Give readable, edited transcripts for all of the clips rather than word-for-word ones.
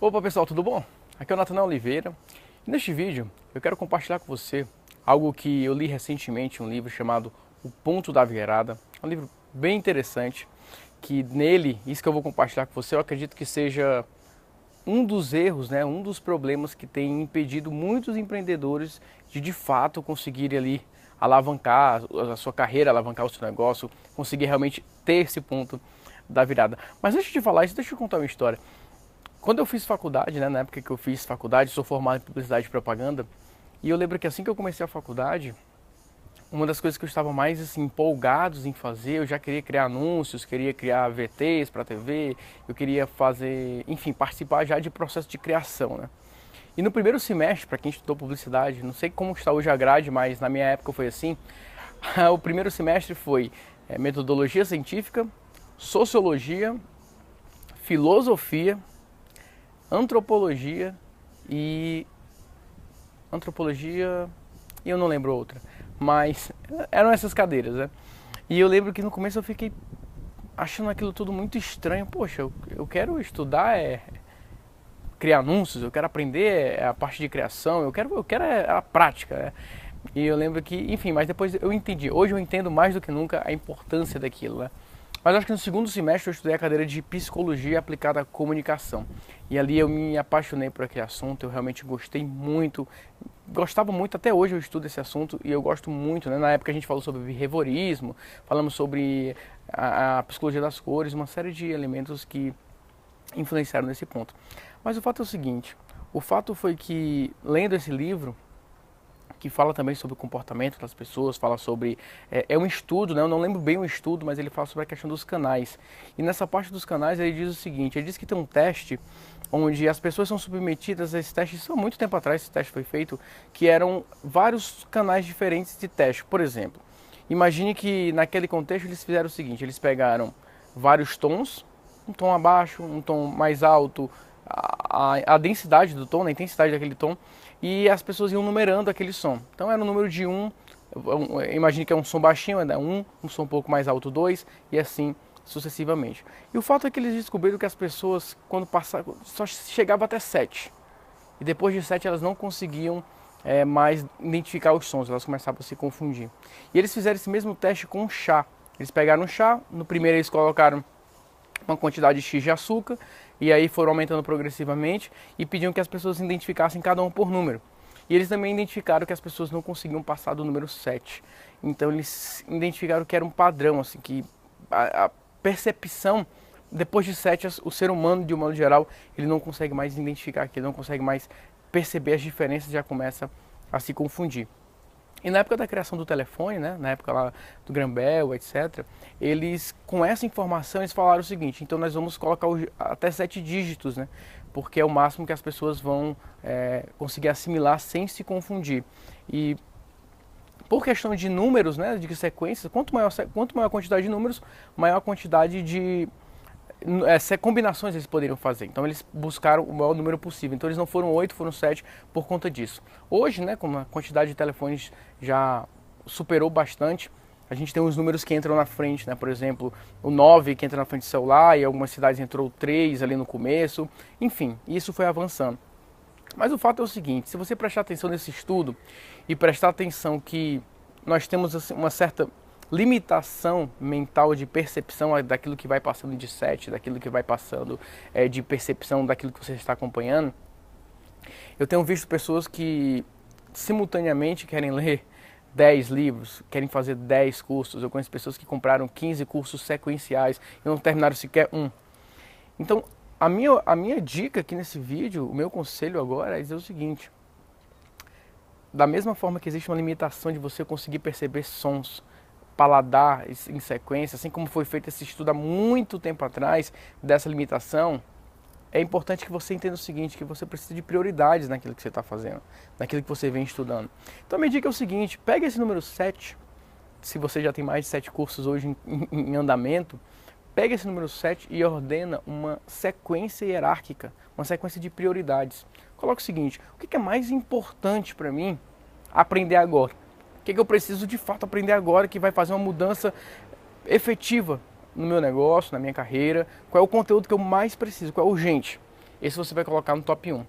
Opa pessoal, tudo bom? Aqui é o Natanael Oliveira e neste vídeo eu quero compartilhar com você algo que eu li recentemente, um livro chamado O Ponto da Virada. É um livro bem interessante, que nele, isso que eu vou compartilhar com você, eu acredito que seja um dos erros, né, um dos problemas que tem impedido muitos empreendedores de fato conseguirem ali alavancar a sua carreira, alavancar o seu negócio, conseguir realmente ter esse ponto da virada. Mas antes de falar isso, deixa eu contar uma história. Quando eu fiz faculdade, né, na época que eu fiz faculdade, sou formado em publicidade e propaganda, e eu lembro que assim que eu comecei a faculdade, uma das coisas que eu estava mais assim, empolgados em fazer, eu já queria criar anúncios, queria criar VTs para TV, eu queria fazer, enfim, participar já de processo de criação, né? E no primeiro semestre, para quem estudou publicidade, não sei como está hoje a grade, mas na minha época foi assim, o primeiro semestre foi metodologia científica, sociologia, filosofia, antropologia e eu não lembro outra, mas eram essas cadeiras, né? E eu lembro que no começo eu fiquei achando aquilo tudo muito estranho. Poxa, eu quero estudar criar anúncios, eu quero aprender a parte de criação, eu quero a prática. E eu lembro que, enfim, mas depois eu entendi. Hoje eu entendo mais do que nunca a importância daquilo, né? Mas acho que no segundo semestre eu estudei a cadeira de Psicologia aplicada à comunicação. E ali eu me apaixonei por aquele assunto, eu realmente gostei muito, gostava muito, até hoje eu estudo esse assunto e eu gosto muito, né? Na época a gente falou sobre behaviorismo, falamos sobre a psicologia das cores, uma série de elementos que influenciaram nesse ponto. Mas o fato é o seguinte, o fato foi que, lendo esse livro, que fala também sobre o comportamento das pessoas, fala sobre... É um estudo, né? Eu não lembro bem o estudo, mas ele fala sobre a questão dos canais. E nessa parte dos canais ele diz o seguinte, ele diz que tem um teste onde as pessoas são submetidas a esse teste, isso há muito tempo atrás esse teste foi feito, que eram vários canais diferentes de teste. Por exemplo, imagine que naquele contexto eles fizeram o seguinte, eles pegaram vários tons, um tom abaixo, um tom mais alto, a densidade do tom, a intensidade daquele tom, e as pessoas iam numerando aquele som. Então era o número de 1, imagine que é um som baixinho, é 1, um som um pouco mais alto 2, e assim sucessivamente. E o fato é que eles descobriram que as pessoas, quando passavam, só chegavam até 7. E depois de 7 elas não conseguiam mais identificar os sons, elas começavam a se confundir. E eles fizeram esse mesmo teste com chá. Eles pegaram um chá, no primeiro eles colocaram uma quantidade X de açúcar, e aí foram aumentando progressivamente e pediam que as pessoas identificassem cada um por número. E eles também identificaram que as pessoas não conseguiam passar do número 7. Então eles identificaram que era um padrão, assim, que a percepção, depois de 7, o ser humano, de um modo geral, ele não consegue mais identificar aquilo, não consegue mais perceber as diferenças, já começa a se confundir. E na época da criação do telefone, né, na época lá do Graham Bell, etc., eles, com essa informação, eles falaram o seguinte, então nós vamos colocar até 7 dígitos, né, porque é o máximo que as pessoas vão conseguir assimilar sem se confundir. E por questão de números, né, de sequências, quanto maior a quantidade de números, maior a quantidade de combinações eles poderiam fazer. Então eles buscaram o maior número possível. Então eles não foram 8, foram 7 por conta disso. Hoje, né, como a quantidade de telefones já superou bastante, a gente tem os números que entram na frente, né? Por exemplo, o 9 que entra na frente do celular, e algumas cidades entrou o 3 ali no começo. Enfim, isso foi avançando. Mas o fato é o seguinte, se você prestar atenção nesse estudo e prestar atenção que nós temos assim, uma certa limitação mental de percepção daquilo que vai passando de 7, daquilo que vai passando de percepção daquilo que você está acompanhando. Eu tenho visto pessoas que simultaneamente querem ler 10 livros, querem fazer 10 cursos. Eu conheço pessoas que compraram 15 cursos sequenciais e não terminaram sequer um. Então, a minha dica aqui nesse vídeo, o meu conselho agora é dizer o seguinte. Da mesma forma que existe uma limitação de você conseguir perceber sons, paladar em sequência, assim como foi feito esse estudo há muito tempo atrás dessa limitação, é importante que você entenda o seguinte, que você precisa de prioridades naquilo que você está fazendo, naquilo que você vem estudando. Então a minha dica é o seguinte, pega esse número 7, se você já tem mais de 7 cursos hoje em andamento, pega esse número 7 e ordena uma sequência hierárquica, uma sequência de prioridades. Coloca o seguinte, o que é mais importante para mim aprender agora? O que eu preciso de fato aprender agora que vai fazer uma mudança efetiva no meu negócio, na minha carreira? Qual é o conteúdo que eu mais preciso? Qual é urgente? Esse você vai colocar no top 1.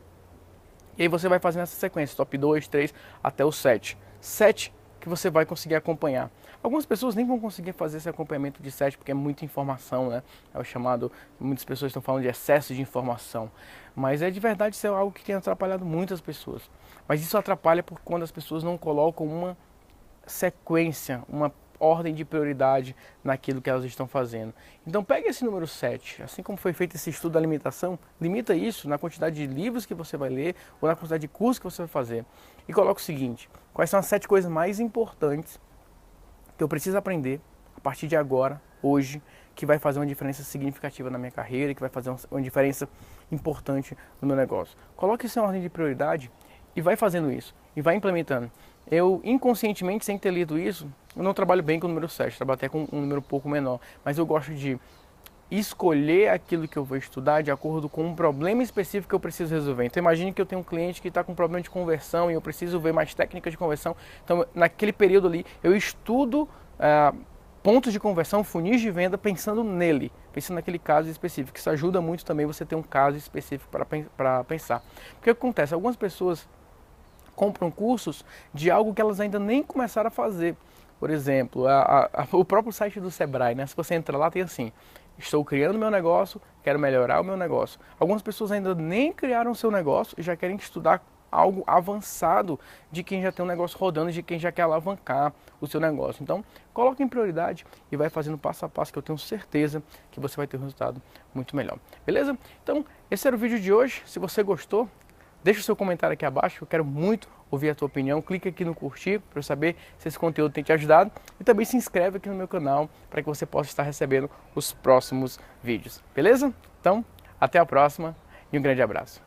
E aí você vai fazendo essa sequência, top 2, 3, até o 7. 7 que você vai conseguir acompanhar. Algumas pessoas nem vão conseguir fazer esse acompanhamento de 7 porque é muita informação, né? É o chamado, muitas pessoas estão falando de excesso de informação. Mas é de verdade isso é algo que tem atrapalhado muitas pessoas. Mas isso atrapalha por quando as pessoas não colocam uma sequência, uma ordem de prioridade naquilo que elas estão fazendo. Então pegue esse número 7, assim como foi feito esse estudo da limitação, limita isso na quantidade de livros que você vai ler ou na quantidade de cursos que você vai fazer. E coloca o seguinte, quais são as 7 coisas mais importantes que eu preciso aprender a partir de agora, hoje, que vai fazer uma diferença significativa na minha carreira e que vai fazer uma diferença importante no meu negócio. Coloque isso em ordem de prioridade e vai fazendo isso, e vai implementando. Eu, inconscientemente, sem ter lido isso, eu não trabalho bem com o número 7, trabalho até com um número um pouco menor, mas eu gosto de escolher aquilo que eu vou estudar de acordo com um problema específico que eu preciso resolver. Então imagine que eu tenho um cliente que está com problema de conversão e eu preciso ver mais técnicas de conversão. Então naquele período ali eu estudo pontos de conversão, funis de venda pensando nele, pensando naquele caso específico. Isso ajuda muito também você ter um caso específico para pensar. Porque o que acontece? Algumas pessoas compram cursos de algo que elas ainda nem começaram a fazer. Por exemplo, o próprio site do Sebrae, né? Se você entra lá, tem assim: estou criando meu negócio, quero melhorar o meu negócio. Algumas pessoas ainda nem criaram o seu negócio e já querem estudar algo avançado de quem já tem um negócio rodando, de quem já quer alavancar o seu negócio. Então, coloque em prioridade e vai fazendo passo a passo, que eu tenho certeza que você vai ter um resultado muito melhor. Beleza? Então, esse era o vídeo de hoje. Se você gostou, deixa o seu comentário aqui abaixo, eu quero muito ouvir a tua opinião. Clica aqui no curtir para eu saber se esse conteúdo tem te ajudado. E também se inscreve aqui no meu canal para que você possa estar recebendo os próximos vídeos. Beleza? Então, até a próxima e um grande abraço.